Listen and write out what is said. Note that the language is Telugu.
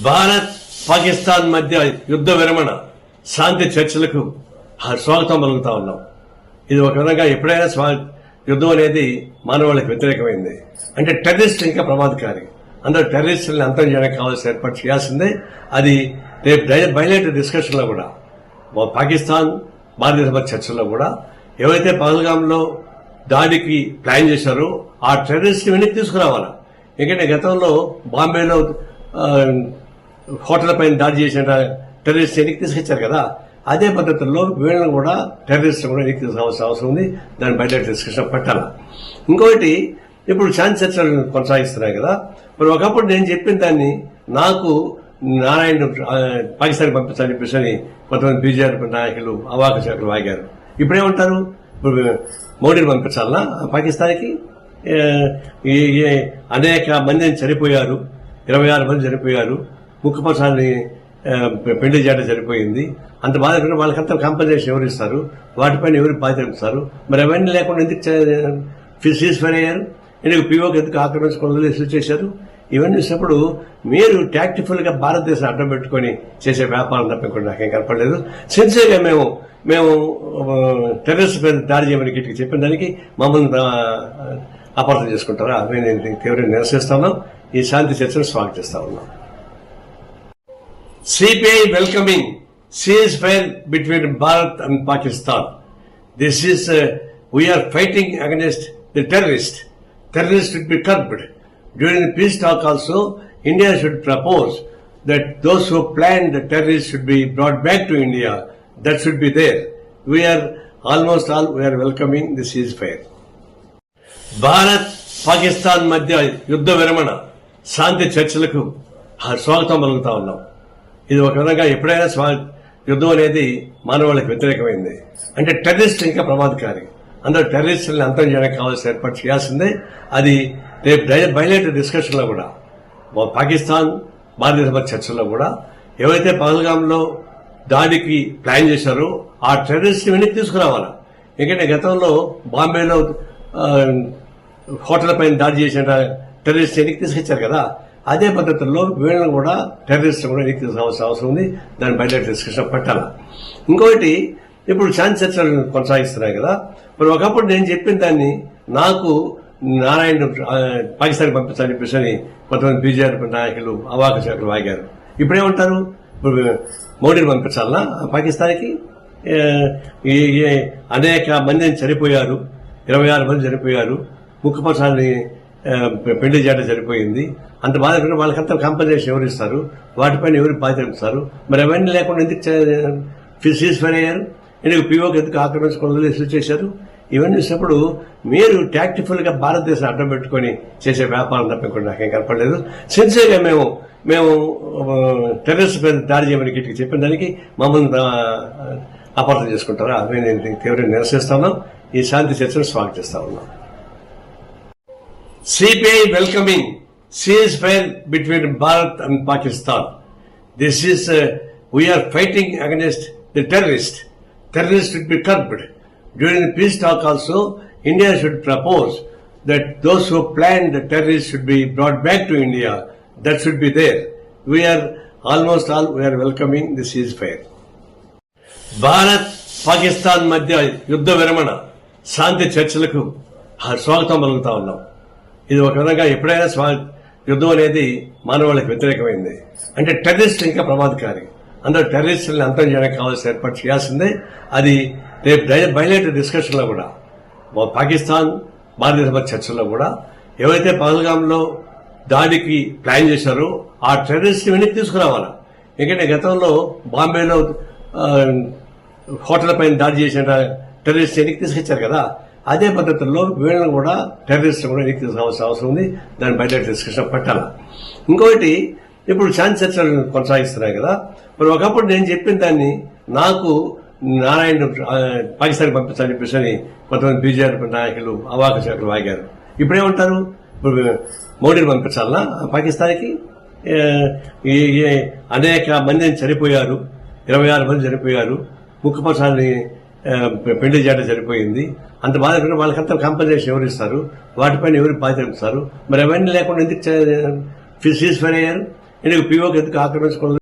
భారత్ పాకిస్తాన్ మధ్య యుద్ధ విరమణ శాంతి చర్చలకు స్వాగతం పలుకుతా ఉన్నాం. ఇది ఒక విధంగా ఎప్పుడైనా యుద్ధం అనేది మానవాళికి వ్యతిరేకమైంది. అంటే టెర్రరిస్ట్ ఇంకా ప్రమాదకారి. అందరూ టెర్రరిస్టులను అంతం చేయడానికి కావాల్సిన ఏర్పాటు చేయాల్సిందే. అది రేపు బయలుదేరే డిస్కషన్ లో కూడా పాకిస్తాన్ భారతదేశ మధ్య చర్చల్లో కూడా ఎవరైతే పహల్గాంలో దాడికి ప్లాన్ చేశారో ఆ టెర్రరిస్ట్ వెనక్కి తీసుకురావాలా. ఎందుకంటే గతంలో బాంబేలో హోటల్ పైన దాడి చేసిన టెర్రరిస్ట్ వెనక్కి తీసుకొచ్చారు కదా, అదే పద్ధతుల్లో వీళ్ళని కూడా టెర్రరిస్ట్ కూడా వెనక్కి తీసుకోవాల్సిన అవసరం ఉంది. దాన్ని బయట డిస్కషన్ పెట్టాలి. ఇంకొకటి, ఇప్పుడు శాంతి చర్చలు కొనసాగిస్తున్నాయి కదా, మరి ఒకప్పుడు నేను చెప్పిన దాన్ని నాకు నారాయణ పాకిస్తాన్ పంపించాలని చెప్పేసి కొంతమంది బీజేపీ నాయకులు అవాక శాఖలు వాగారు. ఇప్పుడేమంటారు, ఇప్పుడు మోడీని పంపించాలన్నా పాకిస్తాన్కి? అనేక మంది చనిపోయారు, 26 మంది చనిపోయారు, ముఖ్యపక్షాన్ని పెళ్లి చేయడం సరిపోయింది. అంత బాధ వాళ్ళకంతా కాంపెన్సేషన్ ఎవరు ఇస్తారు? వాటిపైన ఎవరు బాధ్యత ఇస్తారు? మరి అవన్నీ లేకుండా ఎందుకు సీజ్ ఫైర్ అయ్యారు? ఎందుకు పీఓకి ఎందుకు ఆక్రమించుకోవడం ఇష్యూ చేశారు? ఇవన్నీ చూసినప్పుడు మీరు టాక్టిఫుల్ గా భారతదేశం అడ్డం పెట్టుకుని చేసే వ్యాపారం తప్పకుండా నాకేం కనపడలేదు. సిన్సియర్గా మేము టెర్రరిస్ట్ పైన దాడి చేయమని గిట్టికి చెప్పిన దానికి మమ్మల్ని అపార్థం చేసుకుంటారా? నేను తీవ్రంగా నిరసిస్తున్నాం. ఈ శాంతి చర్చను స్వాగతిస్తా ఉన్నాం. CPI welcoming ceasefire between Bharat and Pakistan. This is we are fighting against the terrorist. Terrorists should be curbed. During the peace talk also, India should propose that those who planned the terrorists should be brought back to India. That should be there. We are welcoming the ceasefire. Bharat Pakistan మధ్య యుద్ధ విరమణ శాంతి చర్చలకు స్వాగతం పలుకుతా ఉన్నాం. ఇది ఒక విధంగా ఎప్పుడైనా యుద్ధం అనేది మానవాళికి వ్యతిరేకమైంది. అంటే టెర్రరిస్ట్ ఇంకా ప్రమాదకారి. అందరూ టెర్రరిస్టులను అంతం చేయడానికి కావాల్సిన ఏర్పాటు చేయాల్సిందే. అది రేపు బయలుదేరే డిస్కషన్ లో కూడా పాకిస్తాన్ భారతదేశ మధ్య చర్చల్లో కూడా ఎవరైతే పహల్గాంలో దాడికి ప్లాన్ చేశారో ఆ టెర్రరిస్ట్ వెనక్కి తీసుకురావాలా. ఎందుకంటే గతంలో బాంబేలో హోటల్ పైన దాడి చేసిన టెర్రరిస్ట్ వెనక్కి తీసుకొచ్చారు కదా, అదే పద్ధతుల్లో వీళ్ళని కూడా టెర్రరిస్ట్ కూడా వెనక్కి తీసుకోవాల్సిన అవసరం ఉంది. దాన్ని బయట డిస్కషన్ పెట్టాలి. ఇంకొకటి, ఇప్పుడు శాంతి చర్చలు కొనసాగిస్తున్నాయి కదా, మరి ఒకప్పుడు నేను చెప్పిన దాన్ని నాకు నారాయణ పాకిస్తాన్ పంపించాలని చెప్పేసి కొంతమంది బీజేపీ నాయకులు అవాక శాఖలు వాగారు. ఇప్పుడేమంటారు, ఇప్పుడు మోడీని పంపించాలన్నా పాకిస్తాన్కి? అనేక మంది చనిపోయారు, 26 మంది చనిపోయారు, ముఖ్యపక్షాన్ని పెళ్లి చేయడం సరిపోయింది. అంత బాధ వాళ్ళకంతా కాంపెన్సేషన్ ఎవరు ఇస్తారు? వాటిపైన ఎవరు బాధ్యత ఇస్తారు? మరి అవన్నీ లేకుండా ఎందుకు సీజ్ ఫైర్ అయ్యారు? ఎందుకు పీఓకి ఎందుకు ఆక్రమించుకోవడం ఇష్యూ చేశారు? ఇవన్నీ చూసినప్పుడు మీరు టాక్టిఫుల్ గా భారతదేశం అడ్డం పెట్టుకుని చేసే వ్యాపారం తప్పకుండా నాకేం కనపడలేదు. సిన్సియర్గా మేము టెర్రరిస్ట్ పైన దాడి చేయమని గిట్టికి చెప్పిన దానికి మమ్మల్ని అపార్థం చేసుకుంటారా? నేను తీవ్రంగా నిరసిస్తున్నాం. ఈ శాంతి చర్చను స్వాగతిస్తా ఉన్నాం. CPI welcoming ceasefire between Bharat and Pakistan. This is we are fighting against the terrorist. Terrorists should be curbed. During the peace talk also, India should propose that those who planned the terrorists should be brought back to India. That should be there. We are welcoming the ceasefire. Bharat Pakistan మధ్య యుద్ధ విరమణ శాంతి చర్చలకు స్వాగతం పలుకుతా ఉన్నాం. ఇది ఒక విధంగా ఎప్పుడైనా యుద్ధం అనేది మానవాళికి వ్యతిరేకమైంది. అంటే టెర్రరిస్ట్ ఇంకా ప్రమాదకారి. అందరూ టెర్రరిస్టులను అంతం చేయడానికి కావాల్సిన ఏర్పాటు చేయాల్సిందే. అది రేపు బయలుదేరే డిస్కషన్ లో కూడా పాకిస్తాన్ భారతదేశ మధ్య చర్చల్లో కూడా ఎవరైతే పహల్గాంలో దాడికి ప్లాన్ చేశారో ఆ టెర్రరిస్ట్ వెనక్కి తీసుకురావాలా. ఎందుకంటే గతంలో బాంబేలో హోటల్ పైన దాడి చేసిన టెర్రరిస్ట్ వెనక్కి తీసుకొచ్చారు కదా, అదే పద్ధతుల్లో వీళ్ళని కూడా టెర్రరిస్ట్ కూడా వెనక్కి తీసుకోవాల్సిన అవసరం ఉంది. దాన్ని బయట డిస్కషన్ పెట్టాలి. ఇంకొకటి, ఇప్పుడు శాంతి చర్చలు కొనసాగిస్తున్నాయి కదా, మరి ఒకప్పుడు నేను చెప్పిన దాన్ని నాకు నారాయణ పాకిస్తాన్ పంపించాలని చెప్పేసి కొంతమంది బీజేపీ నాయకులు అవాక శాఖలు వాగారు. ఇప్పుడేమంటారు, ఇప్పుడు మోడీని పంపించాలన్నా పాకిస్తాన్కి? అనేక మంది చనిపోయారు, 26 మంది చనిపోయారు, ముఖ్యపక్షాన్ని పెళ్లి చేయడం సరిపోయింది. అంత బాధ వాళ్ళకంతా కాంపెన్సేషన్ ఎవరు ఇస్తారు? వాటిపైన ఎవరు బాధ్యత ఇస్తారు? మరి అవన్నీ లేకుండా ఎందుకు సీజ్ ఫైర్ అయ్యారు? ఎందుకు పిఓకి ఎందుకు ఆక్రమించకూడదు?